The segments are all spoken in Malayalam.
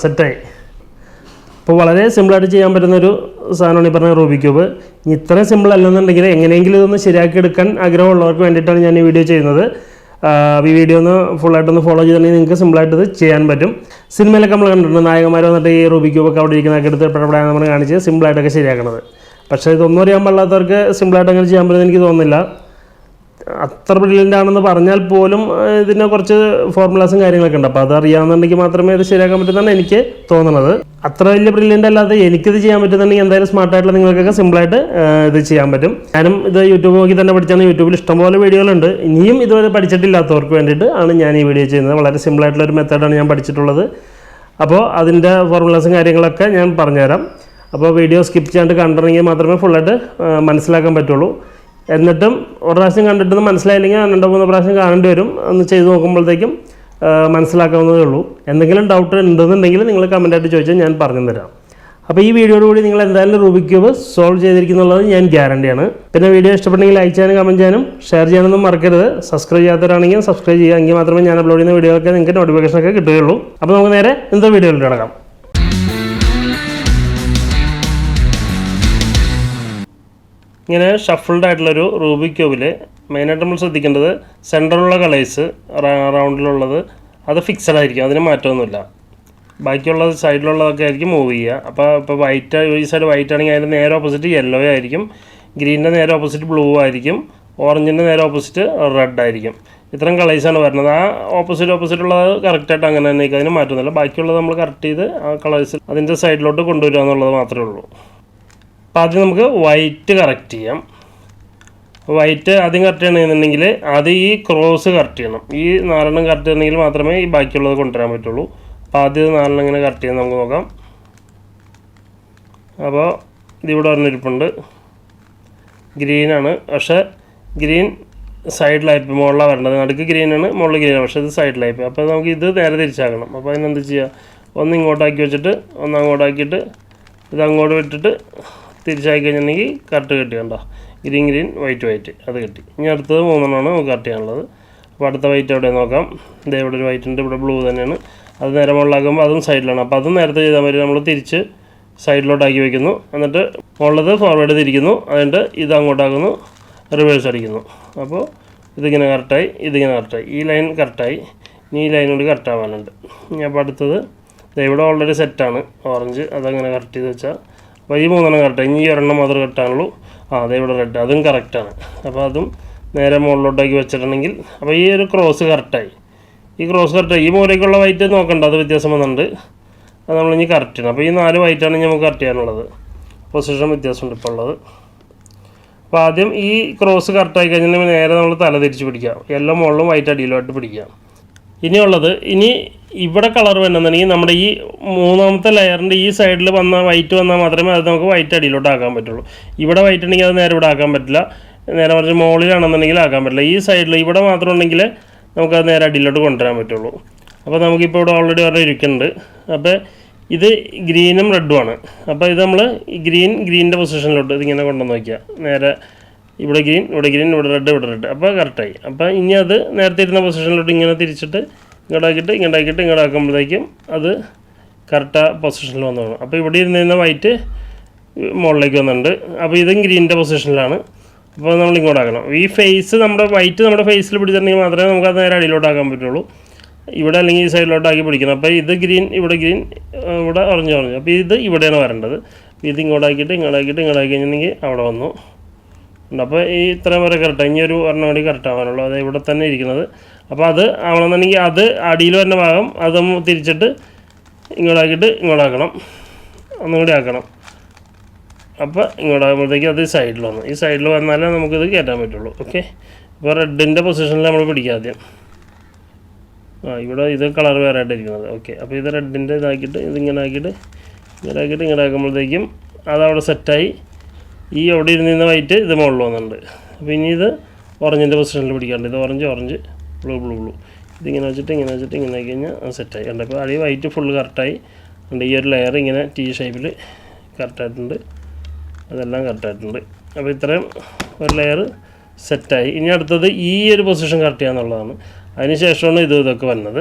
സെറ്റായി. അപ്പോൾ വളരെ സിമ്പിളായിട്ട് ചെയ്യാൻ പറ്റുന്നൊരു സാധനമാണ് ഈ പറഞ്ഞ റൂബിക് ക്യൂബ്. ഇനി ഇത്രയും സിമ്പിൾ അല്ലെന്നുണ്ടെങ്കിൽ എങ്ങനെയെങ്കിലും ഇതൊന്ന് ശരിയാക്കി എടുക്കാൻ ആഗ്രഹമുള്ളവർക്ക് വേണ്ടിയിട്ടാണ് ഞാൻ ഈ വീഡിയോ ചെയ്യുന്നത്. ഈ വീഡിയോ ഒന്ന് ഫുള്ളായിട്ടൊന്ന് ഫോളോ ചെയ്തിട്ടുണ്ടെങ്കിൽ നിങ്ങൾക്ക് സിമ്പിളായിട്ട് ഇത് ചെയ്യാൻ പറ്റും. സിനിമയിലൊക്കെ നമ്മൾ കണ്ടിട്ടുണ്ട്, നായകന്മാർ വന്നിട്ട് ഈ റൂബിക് ക്യൂബൊക്കെ അവിടെ ഇരിക്കുന്നതൊക്കെ എടുത്ത് പടപടയാണ് നമ്മൾ കാണിച്ച് സിമ്പിളായിട്ടൊക്കെ ശരിയാക്കണത്. പക്ഷേ ഇതൊന്നും അറിയാൻ പാടില്ലാത്തവർക്ക് സിമ്പിളായിട്ട് അങ്ങനെ ചെയ്യാൻ പറ്റുമെന്ന് എനിക്ക് തോന്നുന്നില്ല. അത്ര ബ്രില്യൻ്റ് ആണെന്ന് പറഞ്ഞാൽ പോലും ഇതിന് കുറച്ച് ഫോർമുലാസും കാര്യങ്ങളൊക്കെ ഉണ്ട്. അപ്പോൾ അത് അറിയാമെന്നുണ്ടെങ്കിൽ മാത്രമേ ഇത് ശരിയാക്കാൻ പറ്റുന്നതാണ് എനിക്ക് തോന്നുന്നത്. അത്ര വലിയ ബ്രില്യൻ്റ് അല്ലാതെ എനിക്കിത് ചെയ്യാൻ പറ്റുന്നുണ്ടെങ്കിൽ എന്തായാലും സ്മാർട്ടായിട്ടുള്ള നിങ്ങൾക്കൊക്കെ സിമ്പിളായിട്ട് ഇത് ചെയ്യാൻ പറ്റും. ഞാനും ഇത് യൂട്യൂബ് നോക്കി തന്നെ പഠിച്ചാണ്. യൂട്യൂബിൽ ഇഷ്ടംപോലെ വീഡിയോകളുണ്ട്. ഇനിയും ഇതുവരെ പഠിച്ചിട്ടില്ലാത്തവർക്ക് വേണ്ടിയിട്ട് ആണ് ഞാൻ ഈ വീഡിയോ ചെയ്യുന്നത്. വളരെ സിമ്പിളായിട്ടുള്ളൊരു മെത്തേഡാണ് ഞാൻ പഠിച്ചിട്ടുള്ളത്. അപ്പോൾ അതിൻ്റെ ഫോർമുലാസും കാര്യങ്ങളൊക്കെ ഞാൻ പറഞ്ഞുതരാം. അപ്പോൾ വീഡിയോ സ്കിപ്പ് ചെയ്യാണ്ട് കണ്ടിട്ടുണ്ടെങ്കിൽ മാത്രമേ ഫുള്ളായിട്ട് മനസ്സിലാക്കാൻ പറ്റുള്ളൂ. എന്നിട്ടും ഒരു പ്രാവശ്യം കണ്ടിട്ടൊന്നും മനസ്സിലായില്ലെങ്കിൽ 2-3 പ്രാവശ്യം കാണേണ്ടി വരും. ഒന്ന് ചെയ്ത് നോക്കുമ്പോഴത്തേക്കും മനസ്സിലാക്കാവുന്നതേ ഉള്ളൂ. എന്തെങ്കിലും ഡൗട്ട് ഉണ്ടെന്നുണ്ടെങ്കിൽ നിങ്ങൾ കമൻറ്റായിട്ട് ചോദിച്ചാൽ ഞാൻ പറഞ്ഞു തരാം. അപ്പോൾ ഈ വീഡിയോയോടുകൂടി നിങ്ങൾ എന്തായാലും റൂബിക് ക്യൂബ് സോൾവ് ചെയ്തിരിക്കുന്നുള്ളത് ഞാൻ ഗ്യാരണ്ടിയാണ്. പിന്നെ വീഡിയോ ഇഷ്ടപ്പെട്ടെങ്കിൽ ലൈക്ക് ചെയ്യാനും കമൻറ്റ് ചെയ്യാനും ഷെയർ ചെയ്യാനൊന്നും മറക്കരുത്. സബ്സ്ക്രൈബ് ചെയ്യാത്തവരാണെങ്കിൽ സബ്സ്ക്രൈബ് ചെയ്യുക. എങ്കിൽ മാത്രമേ ഞാൻ അപ്ലോഡ് ചെയ്യുന്ന വീഡിയോയൊക്കെ നിങ്ങൾക്ക് നോട്ടിഫിക്കേഷനൊക്കെ കിട്ടുകയുള്ളൂ. അപ്പോൾ നമുക്ക് നേരെ ഇന്നത്തെ വീഡിയോയിലോട്ട് കിടക്കാം. ഇങ്ങനെ ഷഫിൾഡ് ആയിട്ടുള്ളൊരു റൂബിക് ക്യൂബിൽ മെയിനായിട്ട് നമ്മൾ ശ്രദ്ധിക്കേണ്ടത് സെൻറ്ററിലുള്ള കളേഴ്സ് റൗണ്ടിലുള്ളത് അത് ഫിക്സഡ് ആയിരിക്കും, അതിന് മാറ്റമൊന്നുമില്ല. ബാക്കിയുള്ള സൈഡിലുള്ളതൊക്കെ ആയിരിക്കും മൂവ് ചെയ്യുക. ഇപ്പോൾ വൈറ്റ്, ഈ സൈഡ് വൈറ്റ് ആണെങ്കിൽ അതിൻ്റെ നേരെ ഓപ്പോസിറ്റ് യെല്ലോ ആയിരിക്കും, ഗ്രീനിൻ്റെ നേരെ ഓപ്പോസിറ്റ് ബ്ലൂ ആയിരിക്കും, ഓറഞ്ചിൻ്റെ നേരെ ഓപ്പോസിറ്റ് റെഡ് ആയിരിക്കും. ഇത്രയും കളേഴ്സാണ് വരുന്നത്. ആ ഓപ്പോസിറ്റുള്ളത് കറക്റ്റായിട്ട് അങ്ങനെ തന്നെ ആയിരിക്കും, അതിന് മാറ്റമൊന്നുമില്ല. ബാക്കിയുള്ളത് നമ്മൾ കറക്റ്റ് ചെയ്ത് ആ കളേഴ്സ് അതിൻ്റെ സൈഡിലോട്ട് കൊണ്ടുവരിക എന്നുള്ളത് മാത്രമേ ഉള്ളൂ. അപ്പോൾ ആദ്യം നമുക്ക് വൈറ്റ് കറക്റ്റ് ചെയ്യാം. വൈറ്റ് ആദ്യം കറക്റ്റ് ചെയ്യണമെന്നുണ്ടെങ്കിൽ ആദ്യം ഈ ക്രോസ് കറക്റ്റ് ചെയ്യണം. ഈ 4 കറക്റ്റ് ചെയ്യണമെങ്കിൽ മാത്രമേ ഈ ബാക്കിയുള്ളത് കൊണ്ടുവരാൻ പറ്റുള്ളൂ. അപ്പോൾ ആദ്യം 4 ഇങ്ങനെ കറക്റ്റ് ചെയ്യാൻ നമുക്ക് നോക്കാം. അപ്പോൾ ഇതിവിടെ പറഞ്ഞിരിപ്പുണ്ട്, ഗ്രീനാണ്. പക്ഷേ ഗ്രീൻ സൈഡിലായിപ്പോയി, മുകളിലാണ് വരേണ്ടത്. നടുക്ക് ഗ്രീനാണ്, മുകളിൽ ഗ്രീനാണ്, പക്ഷേ ഇത് സൈഡിലായിപ്പോയി. അപ്പോൾ നമുക്ക് ഇത് നേരെ തിരിച്ചാക്കണം. അപ്പോൾ അതിനെന്ത് ചെയ്യുക, ഒന്ന് ഇങ്ങോട്ടാക്കി വെച്ചിട്ട് ഒന്ന് അങ്ങോട്ടാക്കിയിട്ട് ഇത് അങ്ങോട്ട് വിട്ടിട്ട് തിരിച്ചാക്കി കഴിഞ്ഞിട്ടുണ്ടെങ്കിൽ കറക്റ്റ് കിട്ടി. കണ്ടോ, ഗ്രീൻ വൈറ്റ് അത് കിട്ടി. ഇനി അടുത്തത് 3 നമുക്ക് കറക്റ്റ് ചെയ്യാനുള്ളത്. അപ്പോൾ അടുത്ത വൈറ്റ് എവിടെ നോക്കാം. ഇതേ ഇവിടെ ഒരു വൈറ്റ് ഉണ്ട്, ഇവിടെ ബ്ലൂ തന്നെയാണ്. അത് നേരെ മുകളിലാക്കുമ്പോൾ അതും സൈഡിലാണ്. അപ്പോൾ അതും നേരത്തെ ചെയ്താൽ മതി. നമ്മൾ തിരിച്ച് സൈഡിലോട്ടാക്കി വയ്ക്കുന്നു, എന്നിട്ട് മുകളിലത് ഫോർവേഡ് തിരിക്കുന്നു, എന്നിട്ട് ഇത് അങ്ങോട്ടാക്കുന്നു, റിവേഴ്സ് അടിക്കുന്നു. അപ്പോൾ ഇതിങ്ങനെ കറക്റ്റായി, ഇതിങ്ങനെ കറക്റ്റായി, ഈ ലൈൻ കറക്റ്റായി. ഇനി ഈ ലൈൻ കൂടി കറക്റ്റ് ആവാനുണ്ട്. ഇനി അപ്പോൾ അടുത്തത് ഇവിടെ ഓൾറെഡി സെറ്റാണ് ഓറഞ്ച്, അതങ്ങനെ കറക്റ്റ് ചെയ്ത് വെച്ചാൽ അപ്പോൾ ഈ 3 കറക്റ്റായി. ഇനി ഈ 1 മാത്രമേ കറക്റ്റാണുള്ളൂ. അതേ ഇവിടെ റെഡ്, അതും കറക്റ്റാണ്. അപ്പോൾ അതും നേരെ മുകളിലോട്ടാക്കി വെച്ചിട്ടുണ്ടെങ്കിൽ അപ്പോൾ ഈ ഒരു ക്രോസ് കറക്റ്റായി. ഈ ക്രോസ് കറക്റ്റായി. ഈ മൂലയ്ക്കുള്ള വൈറ്റ് നോക്കണ്ട, അത് വ്യത്യാസം വന്നിട്ടുണ്ട്. അത് നമ്മളിനി കറക്റ്റ് ചെയ്യണം. അപ്പോൾ ഈ 4 വൈറ്റാണ് നമുക്ക് കറക്റ്റ് ചെയ്യാനുള്ളത്. പൊസിഷൻ വ്യത്യാസമുണ്ട് ഇപ്പോൾ ഉള്ളത്. അപ്പോൾ ആദ്യം ഈ ക്രോസ് കറക്റ്റായി കഴിഞ്ഞാൽ നേരെ നമ്മൾ തല തിരിച്ച് പിടിക്കാം. യെല്ലോ മുകളിലും വൈറ്റ് അടിയിലുമായിട്ട് പിടിക്കാം. ഇനി ഇവിടെ കളർ വേണമെന്നുണ്ടെങ്കിൽ നമ്മുടെ ഈ 3ാമത്തെ ലെയറിൻ്റെ ഈ സൈഡിൽ വൈറ്റ് വന്നാൽ മാത്രമേ അത് നമുക്ക് വൈറ്റ് അടിയിലോട്ട് ആക്കാൻ പറ്റുള്ളൂ. ഇവിടെ വൈറ്റ് ഉണ്ടെങ്കിൽ അത് നേരെ ഇവിടെ ആക്കാൻ പറ്റില്ല, നേരെ മറിച്ച് മുകളിലാണെന്നുണ്ടെങ്കിൽ ആക്കാൻ പറ്റില്ല. ഈ സൈഡിൽ ഇവിടെ മാത്രം ഉണ്ടെങ്കിൽ നമുക്കത് നേരെ അടിയിലോട്ട് കൊണ്ടുവരാൻ പറ്റുള്ളൂ. അപ്പോൾ നമുക്കിപ്പോൾ ഇവിടെ ഓൾറെഡി പറഞ്ഞ് ഇരിക്കുന്നുണ്ട്. അപ്പോൾ ഇത് ഗ്രീനും റെഡുമാണ്. അപ്പോൾ ഇത് നമ്മൾ ഈ ഗ്രീനിൻ്റെ പൊസിഷനിലോട്ട് ഇതിങ്ങനെ കൊണ്ടുവന്ന് വയ്ക്കുക. നേരെ ഇവിടെ ഗ്രീൻ, ഇവിടെ റെഡ്. അപ്പോൾ കറക്റ്റായി. അപ്പോൾ ഇനി അത് നേരത്തെ ഇരുന്ന പൊസിഷനിലോട്ട് ഇങ്ങനെ തിരിച്ചിട്ട് ഇങ്ങോട്ടാക്കുമ്പോഴത്തേക്കും അത് കറക്റ്റ് പൊസിഷനിൽ വന്നോളും. അപ്പോൾ ഇവിടെ ഇരുന്നിരുന്ന വൈറ്റ് മുകളിലേക്ക് വന്നിട്ടുണ്ട്. അപ്പോൾ ഇതും ഗ്രീനിൻ്റെ പൊസിഷനിലാണ്. അപ്പോൾ നമ്മൾ ഇങ്ങോട്ടാക്കണം. ഈ ഫേസ് നമ്മുടെ ഫേസിൽ പിടിച്ചിട്ടുണ്ടെങ്കിൽ മാത്രമേ നമുക്ക് അത് നേരെ അടിയിലോട്ടാക്കാൻ പറ്റുള്ളൂ. ഇവിടെ അല്ലെങ്കിൽ ഈ സൈഡിലോട്ടാക്കി പിടിക്കണം. അപ്പോൾ ഇത് ഗ്രീൻ, ഇവിടെ ഓറഞ്ച്. അപ്പോൾ ഇത് ഇവിടെയാണ് വരേണ്ടത്. ഇത് ഇങ്ങോട്ടാക്കി കഴിഞ്ഞിട്ടുണ്ടെങ്കിൽ അവിടെ വന്നു. അപ്പോൾ ഈ ഇത്രയും വരെ കറക്റ്റാണ്. ഇനി ഒരു ഒരെണ്ണം കൂടി കറക്റ്റ് ആവാനുള്ളൂ. അത് ഇവിടെ തന്നെ ഇരിക്കുന്നത്. അപ്പോൾ അത് ആവണമെന്നുണ്ടെങ്കിൽ അത് അടിയിൽ വരുന്ന ഭാഗം അത് തിരിച്ചിട്ട് ഇങ്ങോട്ടാക്കണം, ഒന്നും കൂടി ആക്കണം. അപ്പോൾ ഇങ്ങോട്ടാകുമ്പോഴത്തേക്ക് അത് സൈഡിൽ വന്നു. ഈ സൈഡിൽ വന്നാലേ നമുക്കിത് കയറ്റാൻ പറ്റുള്ളൂ. ഓക്കെ, ഇപ്പോൾ റെഡിൻ്റെ പൊസിഷനിൽ നമ്മൾ പിടിക്കുക ആദ്യം. ഇവിടെ ഇത് കളർ വേറെ ആയിട്ടിരിക്കുന്നത്. ഓക്കെ, അപ്പോൾ ഇത് റെഡിൻ്റെ ഇതാക്കിയിട്ട് ഇങ്ങനെ ആക്കുമ്പോഴത്തേക്കും അതവിടെ സെറ്റായി. ഈ അവിടെ ഇരുന്നിരുന്ന വൈറ്റ് ഇത് മുകളിൽ വന്നിട്ടുണ്ട്. അപ്പോൾ ഇനി ഇത് ഓറഞ്ചിൻ്റെ പൊസിഷനിൽ പിടിക്കാറുണ്ട്. ഇത് ഓറഞ്ച് ബ്ലൂ. ഇതിങ്ങനെ വെച്ചിട്ട് ഇങ്ങനെ ആക്കി കഴിഞ്ഞാൽ സെറ്റായി. കണ്ടോ, അപ്പോൾ അടി വൈറ്റ് ഫുള്ള് കറക്റ്റായി. ഉണ്ട്. ഈ ഒരു ലെയർ ഇങ്ങനെ T ഷേപ്പിൽ കറക്റ്റായിട്ടുണ്ട്. അതെല്ലാം കറക്റ്റായിട്ടുണ്ട്. അപ്പോൾ ഇത്രയും ഒരു ലെയർ സെറ്റായി. ഇനി അടുത്തത് ഈ ഒരു പൊസിഷൻ കറക്റ്റ് ചെയ്യുക എന്നുള്ളതാണ്. അതിന് ശേഷമാണ് ഇതൊക്കെ വന്നത്.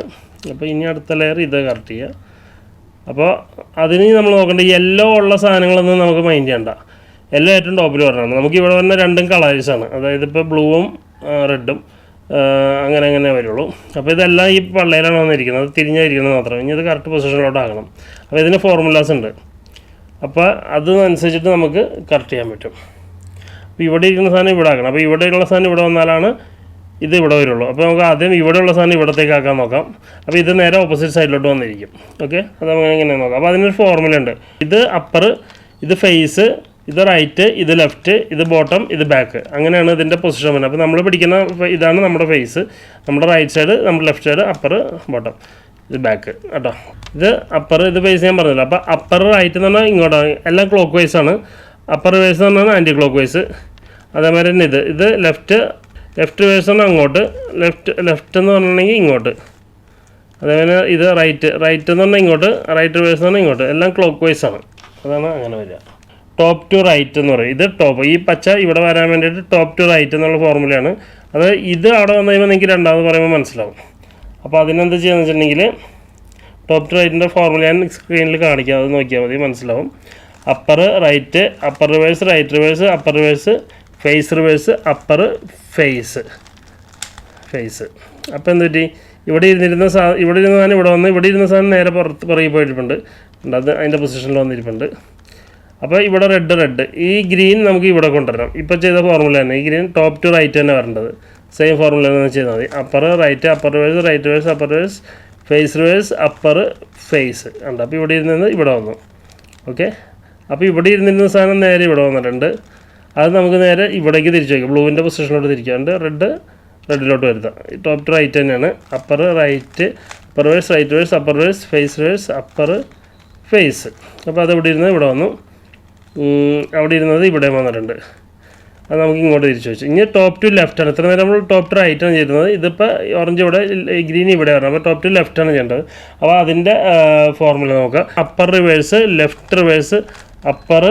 അപ്പോൾ ഇനി അടുത്ത ലെയർ ഇത് കറക്റ്റ് ചെയ്യുക. അപ്പോൾ അതിന് നമ്മൾ നോക്കേണ്ട യെല്ലോ ഉള്ള സാധനങ്ങളൊന്നും നമുക്ക് മൈൻഡ് ചെയ്യണ്ട. യെല്ലോ ഏറ്റവും ടോപ്പിൽ വരണം. നമുക്ക് ഇവിടെ വന്ന രണ്ടും കളേഴ്സാണ്, അതായത് ഇപ്പോൾ ബ്ലൂവും റെഡും അങ്ങനെ വരുള്ളൂ. അപ്പോൾ ഇതെല്ലാം ഈ പള്ളയിലാണ് വന്നിരിക്കുന്നത്, തിരിഞ്ഞിരിക്കുന്നത് മാത്രം. ഇനി ഇത് കറക്റ്റ് പൊസിഷനിലോട്ട് ആക്കണം. അപ്പോൾ ഇതിന് ഫോർമുലാസ് ഉണ്ട്. അപ്പോൾ അതനുസരിച്ചിട്ട് നമുക്ക് കറക്റ്റ് ചെയ്യാൻ പറ്റും. അപ്പോൾ ഇവിടെ ഇരിക്കുന്ന സാധനം ഇവിടെ ആക്കണം. അപ്പോൾ ഇവിടെയുള്ള സാധനം ഇവിടെ വന്നാലാണ് ഇത് ഇവിടെ വരുള്ളൂ. അപ്പോൾ നമുക്ക് ആദ്യം ഇവിടെയുള്ള സാധനം ഇവിടത്തേക്ക് ആക്കാൻ നോക്കാം. അപ്പോൾ ഇത് നേരെ ഓപ്പോസിറ്റ് സൈഡിലോട്ട് വന്നിരിക്കും. ഓക്കെ, അത് നമുക്ക് എങ്ങനെ നോക്കാം. അപ്പോൾ അതിനൊരു ഫോർമുല ഉണ്ട്. ഇത് അപ്പർ, ഇത് ഫേസ്, ഇത് റൈറ്റ്, ഇത് ലെഫ്റ്റ്, ഇത് ബോട്ടം, ഇത് ബാക്ക്. അങ്ങനെയാണ് ഇതിൻ്റെ പൊസിഷൻ വരുന്നത്. അപ്പോൾ നമ്മൾ പിടിക്കുന്ന ഇതാണ് നമ്മുടെ ഫേസ്, നമ്മുടെ റൈറ്റ് സൈഡ്, നമ്മുടെ ലെഫ്റ്റ് സൈഡ്, അപ്പർ, ബോട്ടം, ഇത് ബാക്ക് കേട്ടോ. ഇത് അപ്പർ, ഇത് ഫേസ് ഞാൻ പറഞ്ഞില്ല. അപ്പോൾ അപ്പർ റൈറ്റ് എന്ന് പറഞ്ഞാൽ ഇങ്ങോട്ടാണ്, എല്ലാം ക്ലോക്ക് വൈസ് ആണ്. അപ്പർ വേഴ്സ് എന്ന് പറഞ്ഞാൽ ആൻറ്റി ക്ലോക്ക് വൈസ്. അതേമാതിരി തന്നെ ഇത് ലെഫ്റ്റ് വേഴ്സ് എന്ന് അങ്ങോട്ട്, ലെഫ്റ്റ് എന്ന് പറഞ്ഞിട്ടുണ്ടെങ്കിൽ ഇങ്ങോട്ട്. അതേപോലെ ഇത് റൈറ്റ് എന്ന് പറഞ്ഞാൽ ഇങ്ങോട്ട്, റൈറ്റ് വേഴ്സ് എന്ന് പറഞ്ഞാൽ ഇങ്ങോട്ട്. എല്ലാം ക്ലോക്ക് വൈസ് ആണ്. അതാണ് അങ്ങനെ വരിക. ടോപ്പ് ടു റൈറ്റ് എന്ന് പറയും. ഇത് ടോപ്പ്, ഈ പച്ച ഇവിടെ വരാൻ വേണ്ടിയിട്ട് ടോപ്പ് ടു റൈറ്റ് എന്നുള്ള ഫോർമുലയാണ്. അത് ഇത് അവിടെ വന്നു കഴിയുമ്പോൾ നിങ്ങൾക്ക് രണ്ടാമത് പറയുമ്പോൾ മനസ്സിലാവും. അപ്പോൾ അതിനെന്ത് ചെയ്യുകയെന്ന് വെച്ചിട്ടുണ്ടെങ്കിൽ ടോപ്പ് ടു റൈറ്റിൻ്റെ ഫോർമുല ഞാൻ സ്ക്രീനിൽ കാണിക്കാം, അത് നോക്കിയാൽ മതി, മനസ്സിലാവും. Upper right, upper reverse, right reverse, upper reverse, face reverse, upper face. അപ്പോൾ എന്ത് പറ്റി, ഇവിടെ ഇരുന്ന സാധനം ഇവിടെ വന്ന് ഇവിടെ ഇരുന്ന സാധനം നേരെ പുറകെ പോയിട്ടുണ്ട്. അത് അതിൻ്റെ പൊസിഷനിൽ വന്നിരിപ്പുണ്ട്. അപ്പോൾ ഇവിടെ റെഡ്, ഈ ഗ്രീൻ നമുക്ക് ഇവിടെ കൊണ്ടുവരണം. ഇപ്പോൾ ചെയ്ത ഫോർമുല തന്നെ, ഈ ഗ്രീൻ ടോപ്പ് ടു റൈറ്റ് തന്നെ വരേണ്ടത്. സെയിം ഫോർമുല തന്നെ ചെയ്താൽ മതി. Upper right, upper reverse, right reverse, upper reverse, face reverse, upper face ഉണ്ട്. അപ്പോൾ ഇവിടെ ഇരുന്നത് ഇവിടെ വന്നു. ഓക്കെ, അപ്പോൾ ഇവിടെ ഇരുന്നിരുന്ന സാധനം നേരെ ഇവിടെ വന്നിട്ടുണ്ട്. അത് നമുക്ക് നേരെ ഇവിടേക്ക് തിരിച്ചു വയ്ക്കാം, ബ്ലൂവിൻ്റെ പൊസിഷനിലോട്ട് തിരിക്കാണ്ട് റെഡിലോട്ട് വരുത്താം. ടോപ്പ് ടു റൈറ്റ് തന്നെയാണ്. Upper right, upper reverse, right reverse, upper reverse, face reverse, upper face. അപ്പോൾ അത് ഇവിടെ ഇരുന്നത് ഇവിടെ വന്നു, അവിടെ ഇരുന്നത് ഇവിടെ വന്നിട്ടുണ്ട്. അത് നമുക്ക് ഇങ്ങോട്ട് തിരിച്ചു വെച്ചു. ഇനി ടോപ്പ് ടു ലെഫ്റ്റാണ്. ഇത്ര നേരം നമ്മൾ ടോപ്പ് ടു റൈറ്റാണ് ചെയ്യുന്നത്. ഇതിപ്പോൾ ഓറഞ്ച് ഇവിടെ, ഗ്രീൻ ഇവിടെ വരണം. അപ്പോൾ ടോപ്പ് ടു ലെഫ്റ്റാണ് ചെയ്യേണ്ടത്. അപ്പോൾ അതിൻ്റെ ഫോർമുല നോക്കാം. Upper reverse, left reverse, upper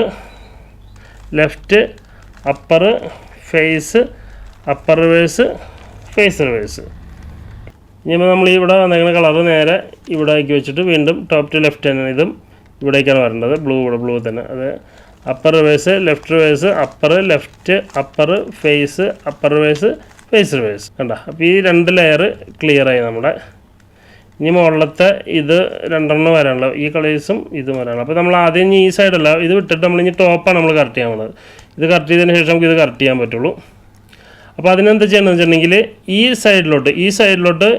left, upper face, upper reverse, face reverse. ഇനിയിപ്പോൾ നമ്മൾ ഇവിടെ വന്നേക്കുന്ന കളറ് നേരെ ഇവിടെ ആക്കി വെച്ചിട്ട് വീണ്ടും ടോപ്പ് ടു ലെഫ്റ്റ് തന്നെയാണ്. ഇതും ഇവിടേക്കാണ് വരേണ്ടത്, ബ്ലൂ തന്നെ. അത് upper reverse, left reverse, upper left, upper face, upper reverse, face reverse കണ്ട. അപ്പോൾ ഈ രണ്ട് ലെയർ ക്ലിയറായി നമ്മുടെ. ഇനി മുകളിലത്തെ ഇത് രണ്ടെണ്ണം വരാനുള്ള, ഈ കളേഴ്സും ഇതും വരാനുള്ള. അപ്പോൾ നമ്മൾ ആദ്യം ഈ സൈഡല്ല, ഇത് വിട്ടിട്ട് നമ്മളിനി ടോപ്പാണ് നമ്മൾ കറക്റ്റ് ചെയ്യാൻ പോകുന്നത്. ഇത് കറക്റ്റ് ചെയ്തതിന് ശേഷം നമുക്ക് ഇത് കറക്റ്റ് ചെയ്യാൻ പറ്റുള്ളൂ. അപ്പോൾ അതിനെന്താ ചെയ്യണമെന്ന് വെച്ചിട്ടുണ്ടെങ്കിൽ ഈ സൈഡിലോട്ട്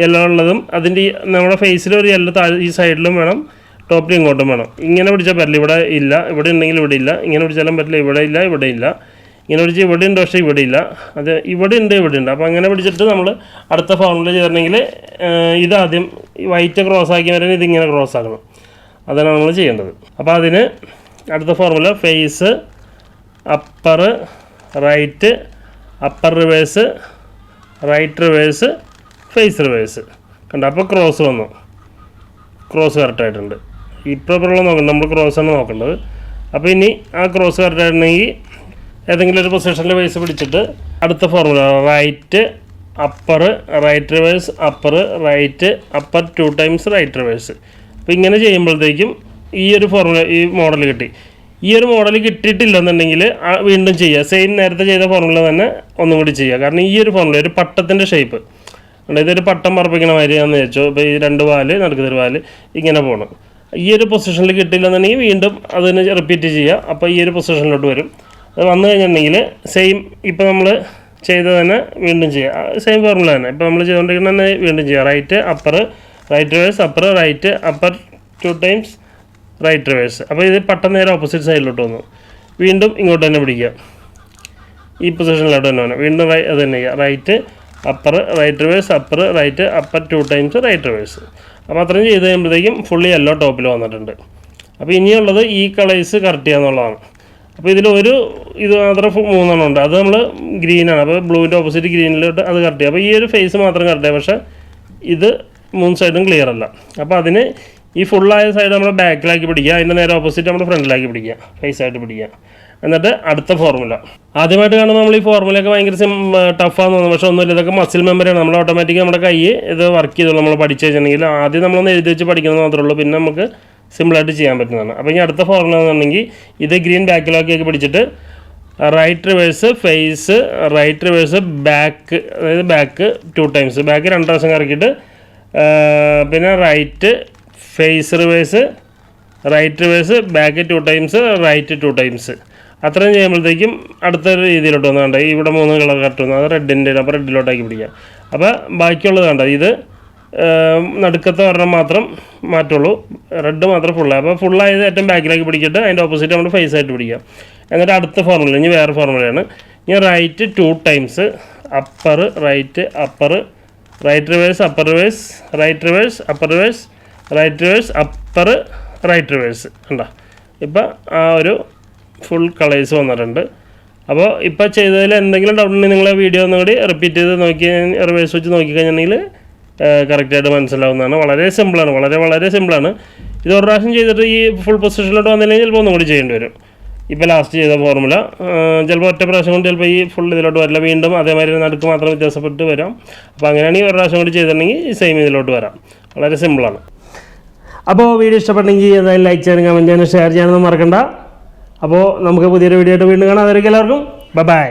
യെല്ലോ ഉള്ളതും അതിൻ്റെ നമ്മുടെ ഫേസിൽ ഒരു യെല്ലോ ഈ സൈഡിലും വേണം, ടോപ്പിൽ ഇങ്ങോട്ടും വേണം. ഇങ്ങനെ പിടിച്ചാൽ പറ്റില്ല, ഇവിടെ ഇല്ല, ഇവിടെ ഉണ്ടെങ്കിൽ ഇവിടെ ഇല്ല. ഇങ്ങനെ പിടിച്ചാലും പറ്റില്ല, ഇവിടെ ഇല്ല. ഇങ്ങനെ പിടിച്ച് ഇവിടെ ഉണ്ട്, പക്ഷേ ഇവിടെ ഇല്ല. അത് ഇവിടെ ഉണ്ട്. അപ്പോൾ അങ്ങനെ പിടിച്ചിട്ട് നമ്മൾ അടുത്ത ഫോർമുല ചെയ്തിട്ടുണ്ടെങ്കിൽ ഇതാദ്യം വൈറ്റ് ക്രോസ് ആക്കി വരാൻ ഇതിങ്ങനെ ക്രോസ് ആക്കണം. അതാണ് നമ്മൾ ചെയ്യേണ്ടത്. അപ്പോൾ അതിന് അടുത്ത formula face, upper right, upper reverse, right reverse, face reverse കണ്ട. അപ്പോൾ ക്രോസ് വന്നു, ക്രോസ് കറക്റ്റായിട്ടുണ്ട്. ഇപ്പോഴുള്ള നോക്കണം, നമ്മൾ ക്രോസാണ് നോക്കേണ്ടത്. അപ്പോൾ ഇനി ആ ക്രോസ് കറക്റ്റായിട്ടുണ്ടെങ്കിൽ ഏതെങ്കിലും ഒരു പൊസിഷനിൽ ബേസ് പിടിച്ചിട്ട് അടുത്ത formula right, upper, right reverse, upper, right, upper 2 times right reverse. അപ്പോൾ ഇങ്ങനെ ചെയ്യുമ്പോഴത്തേക്കും ഈ ഒരു ഫോർമുല, ഈ മോഡൽ കിട്ടി. ഈ ഒരു മോഡൽ കിട്ടിയിട്ടില്ലെന്നുണ്ടെങ്കിൽ വീണ്ടും ചെയ്യുക, സെയിം നേരത്തെ ചെയ്ത ഫോർമുല തന്നെ ഒന്നും കൂടി ചെയ്യുക. കാരണം ഈ ഒരു ഫോർമുല ഒരു പട്ടത്തിൻ്റെ ഷേപ്പ്, ഇതൊരു പട്ടം പറപ്പിക്കണ മാതിരിയാണെന്ന് വെച്ചോ. ഇപ്പോൾ ഈ 2 വാല് നടുക്കൊരു വാല് ഇങ്ങനെ പോകണം. ഈ ഒരു പൊസിഷനിൽ കിട്ടിയില്ലെന്നുണ്ടെങ്കിൽ വീണ്ടും അതിന് റിപ്പീറ്റ് ചെയ്യുക. അപ്പോൾ ഈ ഒരു പൊസിഷനിലോട്ട് വരും. അത് വന്നു കഴിഞ്ഞിട്ടുണ്ടെങ്കിൽ സെയിം ഇപ്പോൾ നമ്മൾ ചെയ്ത് തന്നെ വീണ്ടും ചെയ്യുക, സെയിം ഫോർമുല തന്നെ. ഇപ്പോൾ നമ്മൾ ചെയ്തുകൊണ്ടിരിക്കുന്നത് തന്നെ വീണ്ടും ചെയ്യുക. Right, upper, right reverse, upper, right, upper 2 times right reverse. അപ്പോൾ ഇത് പെട്ടെന്ന് നേരെ ഓപ്പോസിറ്റ് സൈഡിലോട്ട് വന്നു. വീണ്ടും ഇങ്ങോട്ട് തന്നെ പിടിക്കുക, ഈ പൊസിഷനിലോട്ട് തന്നെ വേണം. വീണ്ടും അത് തന്നെ ചെയ്യുക. Right, upper, right reverse, upper, right, upper 2 times right reverse. അപ്പോൾ അത്രയും ചെയ്ത് കഴിയുമ്പോഴത്തേക്കും ഫുള്ളി യെല്ലോ ടോപ്പിൽ വന്നിട്ടുണ്ട്. അപ്പോൾ ഇനിയുള്ളത് ഈ കളേഴ്സ് കറക്റ്റ് ചെയ്യുക എന്നുള്ളതാണ്. അപ്പോൾ ഇതിലൊരു ഇത് മാത്രം 3 ഉണ്ട്. അത് നമ്മൾ ഗ്രീനാണ്. അപ്പോൾ ബ്ലൂവിൻ്റെ ഓപ്പോസിറ്റ് ഗ്രീനിലോട്ട് അത് കറക്റ്റ് ചെയ്യുക. അപ്പോൾ ഈ ഒരു ഫേസ് മാത്രം കറക്റ്റ് ചെയ്യുക, പക്ഷേ ഇത് 3 സൈഡും ക്ലിയർ അല്ല. അപ്പോൾ അതിന് ഈ ഫുള്ളായ സൈഡ് നമ്മൾ ബാക്കിലാക്കി പിടിക്കുക, അതിൻ്റെ നേരെ ഓപ്പോസിറ്റ് നമ്മൾ ഫ്രണ്ടിലാക്കി പിടിക്കുക, ഫേസായിട്ട് പിടിക്കുക. എന്നിട്ട് അടുത്ത ഫോർമുല. ആദ്യമായിട്ട് കാണുമ്പോൾ നമ്മൾ ഈ ഫോർമുലയൊക്കെ ഭയങ്കര ടഫാന്ന് തോന്നുന്നു. പക്ഷേ ഒന്നുമില്ല, ഇതൊക്കെ മസിൽ മെമ്മറിയാണ്. നമ്മൾ ഓട്ടോമാറ്റിക് നമ്മുടെ കൈ ഇത് വർക്ക് ചെയ്തോളൂ. നമ്മൾ പഠിച്ചു കഴിഞ്ഞിട്ടുണ്ടെങ്കിൽ ആദ്യം നമ്മളൊന്ന് എഴുതി വെച്ച് പഠിക്കുന്നത് മാത്രമേ ഉള്ളൂ. പിന്നെ നമുക്ക് സിമ്പിളായിട്ട് ചെയ്യാൻ പറ്റുന്നതാണ്. അപ്പോൾ ഇനി അടുത്ത ഫോർമുല എന്നുണ്ടെങ്കിൽ ഇത് ഗ്രീൻ ബാക്കിലൊക്കെ പിടിച്ചിട്ട് right reverse face, right reverse back, അതായത് ബാക്ക് 2 ടൈംസ്, ബാക്ക് 2 പ്രാവശ്യം കറക്കിയിട്ട് പിന്നെ right face reverse, right reverse back 2 times, right 2 times. അത്രയും ചെയ്യുമ്പോഴത്തേക്കും അടുത്തൊരു രീതിയിലോട്ട് വന്നു കണ്ട ഇവിടെ 3 കളർ കട്ട് വന്നു, അത് റെഡിൻ്റെ, അപ്പോൾ റെഡിലോട്ടാക്കി പിടിക്കുക. അപ്പോൾ ബാക്കിയുള്ളത് കണ്ട ഇത് നടുക്കത്തെ ഒരെണ്ണം മാത്രം മാറ്റുള്ളൂ, റെഡ് മാത്രം ഫുള്ളായി. അപ്പോൾ ഫുള്ളായത് ഏറ്റവും ബാക്കിലേക്ക് പിടിച്ചിട്ട് അതിൻ്റെ ഓപ്പോസിറ്റ് നമ്മൾ ഫേസ് ആയിട്ട് പിടിക്കുക. എന്നിട്ട് അടുത്ത ഫോർമുല, ഇനി വേറെ ഫോർമുലയാണ്. ഇനി right 2 times, upper right, upper right reverse, upper reverse, right reverse, upper reverse, right reverse, upper right reverse. കണ്ടോ ഇപ്പം ആ ഒരു ഫുൾ കളേഴ്സ് വന്നിട്ടുണ്ട്. അപ്പോൾ ഇപ്പോൾ ചെയ്തതിൽ എന്തെങ്കിലും ഡൗട്ട് ഉണ്ടെങ്കിൽ നിങ്ങൾ വീഡിയോ ഒന്നുകൂടി റിപ്പീറ്റ് ചെയ്ത് നോക്കി റിവേഴ്സ് വെച്ച് നോക്കിക്കഴിഞ്ഞിട്ടുണ്ടെങ്കിൽ കറക്റ്റായിട്ട് മനസ്സിലാവുന്നതാണ്. വളരെ സിമ്പിളാണ്, വളരെ സിമ്പിളാണ്. ഇത് ഒരു പ്രാവശ്യം ചെയ്തിട്ട് ഈ ഫുൾ പൊസിഷനിലോട്ട് വന്നില്ലെങ്കിൽ ചിലപ്പോൾ ഒന്നും കൂടി ചെയ്യേണ്ടി വരും. ഇപ്പോൾ ലാസ്റ്റ് ചെയ്ത ഫോർമുല ചിലപ്പോൾ ഒറ്റ പ്രാവശ്യം കൊണ്ട് ചിലപ്പോൾ ഈ ഫുൾ ഇതിലോട്ട് വരില്ല, വീണ്ടും അതേമാതിരി നടുക്ക് മാത്രം വ്യത്യാസപ്പെട്ട് വരാം. അപ്പോൾ അങ്ങനെയാണെങ്കിൽ ഒരു പ്രാവശ്യം കൂടി ചെയ്തിട്ടുണ്ടെങ്കിൽ ഈ സെയിം ഇതിലോട്ട് വരാം. വളരെ സിമ്പിളാണ്. അപ്പോൾ വീഡിയോ ഇഷ്ടപ്പെട്ടെങ്കിൽ എന്തായാലും ലൈക്ക് ചെയ്യാനും കമൻറ്റ് ചെയ്യാനും ഷെയർ ചെയ്യാനൊന്നും മറക്കണ്ട. അപ്പോൾ നമുക്ക് പുതിയൊരു വീഡിയോ ആയിട്ട് വീണ്ടും കാണാം. അതൊക്കെ എല്ലാവർക്കും ബൈ.